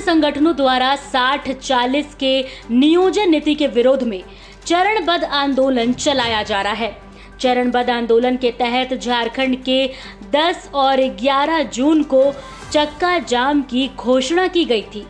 संगठनों द्वारा 60-40 के नियोजन नीति के विरोध में चरणबद्ध आंदोलन चलाया जा रहा है। चरणबद्ध आंदोलन के तहत झारखंड के 10 और 11 जून को चक्का जाम की घोषणा की गई थी,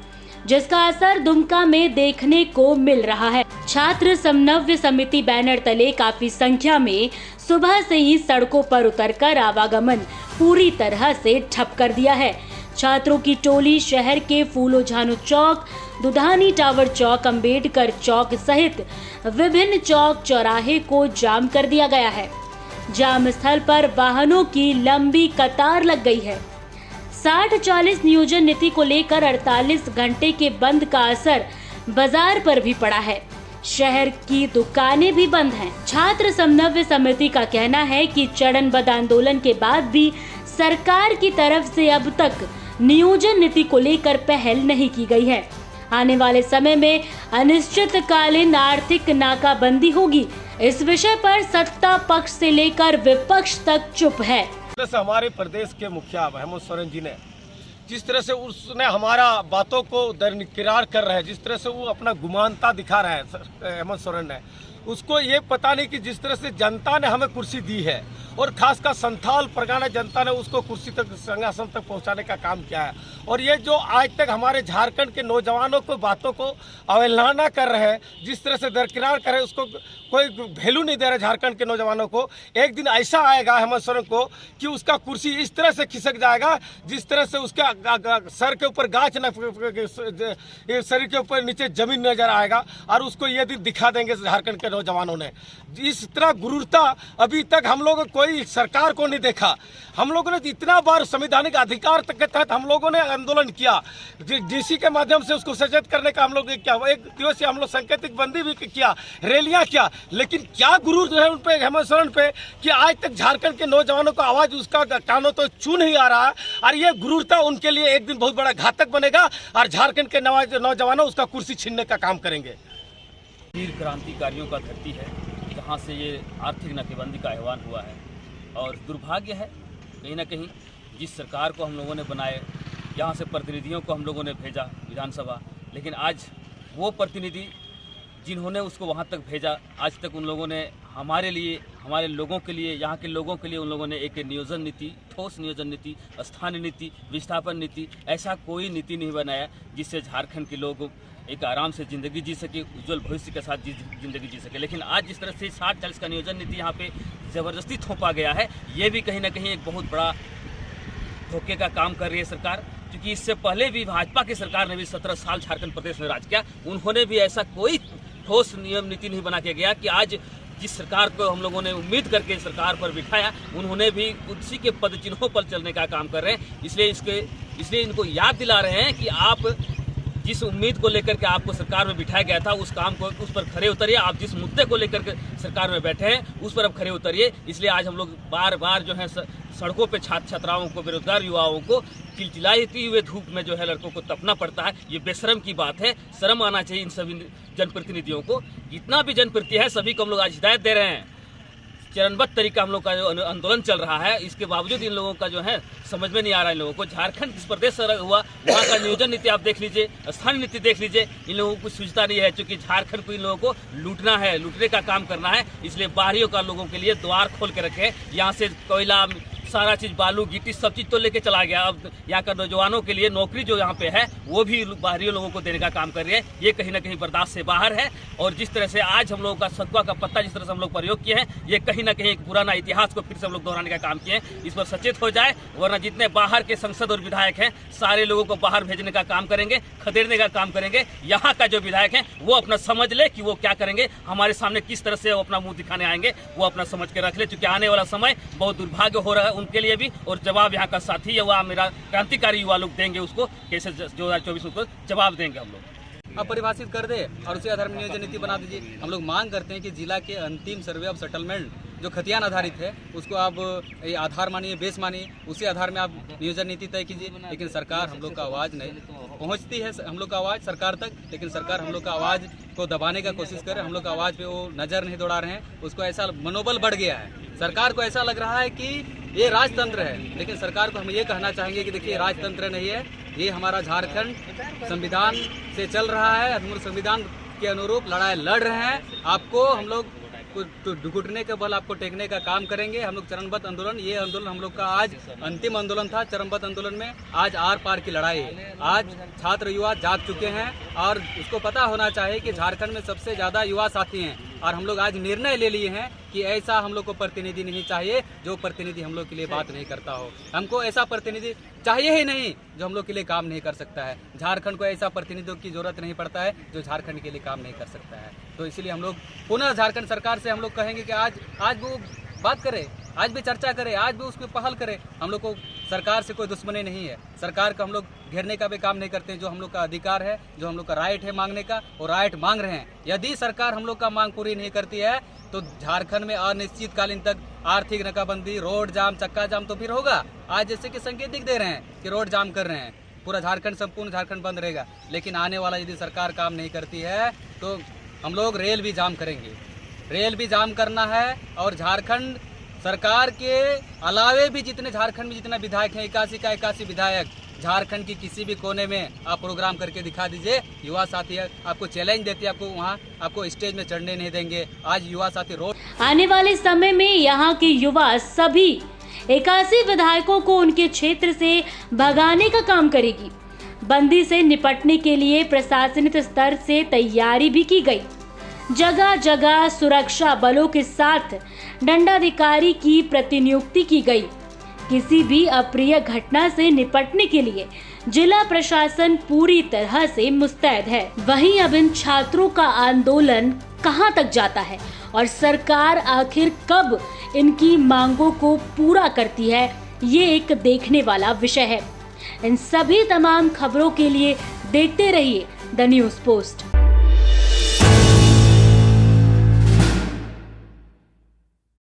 जिसका असर दुमका में देखने को मिल रहा है। छात्र समन्वय समिति बैनर तले काफी संख्या में सुबह से ही सड़कों पर उतरकर आवागमन पूरी तरह से ठप कर दिया है। छात्रों की टोली शहर के फूलो झानो चौक, दुधानी टावर चौक, अंबेडकर चौक सहित विभिन्न चौक चौराहे को जाम कर दिया गया है। जाम स्थल पर वाहनों की लंबी कतार लग गई है। 60-40 नियोजन नीति को लेकर 48 घंटे के बंद का असर बाजार पर भी पड़ा है। शहर की दुकानें भी बंद हैं। छात्र समन्वय समिति का कहना है कि चरणबद्ध आंदोलन के बाद भी सरकार की तरफ से अब तक नियोजन नीति को लेकर पहल नहीं की गई है। आने वाले समय में अनिश्चितकालीन आर्थिक नाकाबंदी होगी। इस विषय पर सत्ता पक्ष से लेकर विपक्ष तक चुप है। जैसे हमारे प्रदेश के मुखिया हेमंत सोरेन जी ने जिस तरह से उसने हमारा बातों को दरकिनार कर रहे हैं, जिस तरह से वो अपना गुमानता दिखा रहे हैं हेमंत सोरेन ने, उसको ये पता नहीं कि जिस तरह से जनता ने हमें कुर्सी दी है और खासकर संथाल परगना जनता ने उसको कुर्सी तक, सिंहासन तक पहुंचाने का काम किया है। और ये जो आज तक हमारे झारखंड के नौजवानों को बातों को अवहेलना कर रहे हैं, जिस तरह से दरकिनार कर रहे हैं, उसको कोई वैल्यू नहीं दे रहे झारखंड के नौजवानों को। एक दिन ऐसा आएगा हेमंत सोरेन को कि उसका कुर्सी इस तरह से खिसक जाएगा जिस तरह से उसके सर के ऊपर गाछ न, शरीर के ऊपर नीचे जमीन नजर आएगा। और उसको ये दिन दिखा देंगे झारखंड के नौजवानों ने। इस तरह गुरूरता अभी तक हम लोग कोई सरकार को नहीं देखा। हम लोगों ने इतना बार संवैधानिक अधिकार तक के तहत हम लोगों ने आंदोलन किया, डीसी के माध्यम से उसको सचेत करने का हम लोग ने किया। एक दिवसीय हम लोग सांकेतिक बंदी भी किया, रैलियां किया, लेकिन क्या गुरूर है उन पे, हेमंत सोरेन पे, कि आज तक झारखंड के नौजवानों का आवाज उसका कानों तो छू नहीं आ रहा है। और ये गुरूरता उनके लिए एक दिन बहुत बड़ा घातक बनेगा और झारखंड के नौजवानों उसका कुर्सी छीनने का काम करेंगे। वीर क्रांतिकारियों का धरती है जहाँ से ये आर्थिक नाकेबंदी का आह्वान हुआ है। और दुर्भाग्य है कहीं ना कहीं जिस सरकार को हम लोगों ने बनाए, यहाँ से प्रतिनिधियों को हम लोगों ने भेजा विधानसभा, लेकिन आज वो प्रतिनिधि जिन्होंने उसको वहाँ तक भेजा, आज तक उन लोगों ने हमारे लिए, हमारे लोगों के लिए, यहाँ के लोगों के लिए उन लोगों ने एक नियोजन नीति, ठोस नियोजन नीति, स्थानीय नीति, विस्थापन नीति, ऐसा कोई नीति नहीं बनाया जिससे झारखंड के लोग एक आराम से ज़िंदगी जी सके, उज्जवल भविष्य के साथ ज़िंदगी जी सके। लेकिन आज जिस तरह से 60-40 का नियोजन नीति यहाँ पे ज़बरदस्ती थोपा गया है, ये भी कहीं ना कहीं एक बहुत बड़ा धोखे का काम कर रही है सरकार। क्योंकि इससे पहले भी भाजपा की सरकार ने भी 17 साल झारखंड प्रदेश में राज किया, उन्होंने भी ऐसा कोई ठोस नियम नीति नहीं बना के गया कि आज जिस सरकार को हम लोगों ने उम्मीद करके सरकार पर बिठाया, उन्होंने भी उसी के पद चिन्हों पर चलने का काम कर रहे हैं। इसलिए इनको याद दिला रहे हैं कि आप जिस उम्मीद को लेकर के आपको सरकार में बिठाया गया था, उस काम को, उस पर खरे उतरिए। आप जिस मुद्दे को लेकर के सरकार में बैठे हैं, उस पर अब खरे उतरिए। इसलिए आज हम लोग बार बार जो है सड़कों पे छात्र छात्राओं को, बेरोजगार युवाओं को चिलचिलाती हुए धूप में जो है लड़कों को तपना पड़ता है। ये बेशरम की बात है। शर्म आना चाहिए इन सभी जनप्रतिनिधियों को। जितना भी जनप्रतिनिधि है सभी को हम लोग आज हिदायत दे रहे हैं। चरणबद्ध तरीका हम लोग का जो आंदोलन चल रहा है, इसके बावजूद इन लोगों का जो है समझ में नहीं आ रहा है। इन लोगों को झारखंड किस प्रदेश से हुआ, वहाँ का नियोजन नीति आप देख लीजिए, स्थानीय नीति देख लीजिए। इन लोगों को कुछ सूझता नहीं है, क्योंकि झारखंड को इन लोगों को लूटना है, लूटने का काम करना है। इसलिए बाहरियों का लोगों के लिए द्वार खोल के रखे। यहाँ से कोयला, सारा चीज़, बालू, गिट्टी, सब चीज़ तो लेके चला गया। अब यहाँ का नौजवानों के लिए नौकरी जो यहाँ पे है वो भी बाहरी लोगों को देने का काम कर रही है। ये कहीं ना कहीं बर्दाश्त से बाहर है। और जिस तरह से आज हम लोगों का सतुआ का पत्ता जिस तरह से हम लोग प्रयोग किए हैं, ये कहीं ना कहीं एक पुराना इतिहास को फिर से हम लोग दोहराने का काम किए हैं। इस पर सचेत हो जाए, वरना जितने बाहर के सांसद और विधायक हैं सारे लोगों को बाहर भेजने का काम करेंगे, खदेड़ने का काम करेंगे। यहाँ का जो विधायक हैं वो अपना समझ ले कि वो क्या करेंगे, हमारे सामने किस तरह से वो अपना मुंह दिखाने आएंगे, वो अपना समझ के रख ले। क्योंकि आने वाला समय बहुत दुर्भाग्य हो रहा है उनके लिए भी। और जवाब यहाँ का साथी युवा, मेरा क्रांतिकारी युवा लोग देंगे उसको, कैसे 2024 में उसको जवाब देंगे हम लोग। अब परिभाषित कर दे और उसी आधार में नियोजन नीति बना दीजिए। हम लोग मांग करते हैं कि जिला के अंतिम सर्वे ऑफ सेटलमेंट जो खतियान आधारित है उसको आप आधार मानिए, बेस मानिए, उसी आधार में आप नियोजन नीति तय कीजिए। लेकिन सरकार हम लोग का आवाज़ नहीं पहुंचती है, हम लोग का आवाज़ सरकार तक, लेकिन सरकार हम लोग का आवाज़ को दबाने का कोशिश कर रहे हैं। हम लोग का आवाज़ पे वो नज़र नहीं दौड़ा रहे हैं। उसको ऐसा मनोबल बढ़ गया है, सरकार को ऐसा लग रहा है कि ये राजतंत्र है, लेकिन सरकार को हम ये कहना चाहेंगे कि देखिए राजतंत्र नहीं है, ये हमारा झारखंड संविधान से चल रहा है, हम संविधान के अनुरूप लड़ाई लड़ रहे हैं। आपको हम लोग घुटने के बल आपको टेकने का काम करेंगे। हम लोग चरणबद्ध आंदोलन, ये आंदोलन हम लोग का आज अंतिम आंदोलन था। चरणबद्ध आंदोलन में आज आर पार की लड़ाई है। आज छात्र युवा जाग चुके हैं और उसको पता होना चाहिए कि झारखंड में सबसे ज़्यादा युवा साथी हैं और हम लोग आज निर्णय ले लिए हैं कि ऐसा हम लोग को प्रतिनिधि नहीं चाहिए जो प्रतिनिधि हम लोग के लिए बात नहीं करता हो। हमको ऐसा प्रतिनिधि चाहिए ही नहीं जो हम लोग के लिए काम नहीं कर सकता है। झारखंड को ऐसा प्रतिनिधियों की जरूरत नहीं पड़ता है जो झारखंड के लिए काम नहीं कर सकता है। तो इसलिए हम लोग पुनः झारखंड सरकार से हम लोग कहेंगे कि आज वो बात करे, आज भी चर्चा करे, आज भी उसकी पहल करे। हम लोग को सरकार से कोई दुश्मनी नहीं है। सरकार का हम लोग घेरने का भी काम नहीं करते हैं। जो हम लोग का अधिकार है, जो हम लोग का राइट है मांगने का, वो राइट मांग रहे हैं। यदि सरकार हम लोग का मांग पूरी नहीं करती है तो झारखंड में अनिश्चितकालीन तक आर्थिक नाकाबंदी, रोड जाम, चक्का जाम तो फिर होगा। आज जैसे कि संकेत दे रहे हैं कि रोड जाम कर रहे हैं, पूरा झारखंड, संपूर्ण झारखंड बंद रहेगा। लेकिन आने वाला यदि सरकार काम नहीं करती है तो हम लोग रेल भी जाम करेंगे। रेल भी जाम करना है और झारखंड सरकार के अलावे भी जितने झारखंड में जितने विधायक हैं, 81 का 81 विधायक, झारखंड की किसी भी कोने में आप प्रोग्राम करके दिखा दीजिए। युवा साथी आपको चैलेंज देते हैं, आपको वहाँ आपको स्टेज में चढ़ने नहीं देंगे। आज युवा साथी रोड आने वाले समय में यहाँ के युवा सभी 81 विधायकों को उनके क्षेत्र से भगाने का काम करेगी। बंदी से निपटने के लिए प्रशासनिक स्तर से तैयारी भी की गई। जगह जगह सुरक्षा बलों के साथ दंडाधिकारी की प्रतिनियुक्ति की गई। किसी भी अप्रिय घटना से निपटने के लिए जिला प्रशासन पूरी तरह से मुस्तैद है। वहीं अब इन छात्रों का आंदोलन कहां तक जाता है और सरकार आखिर कब इनकी मांगों को पूरा करती है, ये एक देखने वाला विषय है। इन सभी तमाम खबरों के लिए देखते रहिए द न्यूज़ पोस्ट।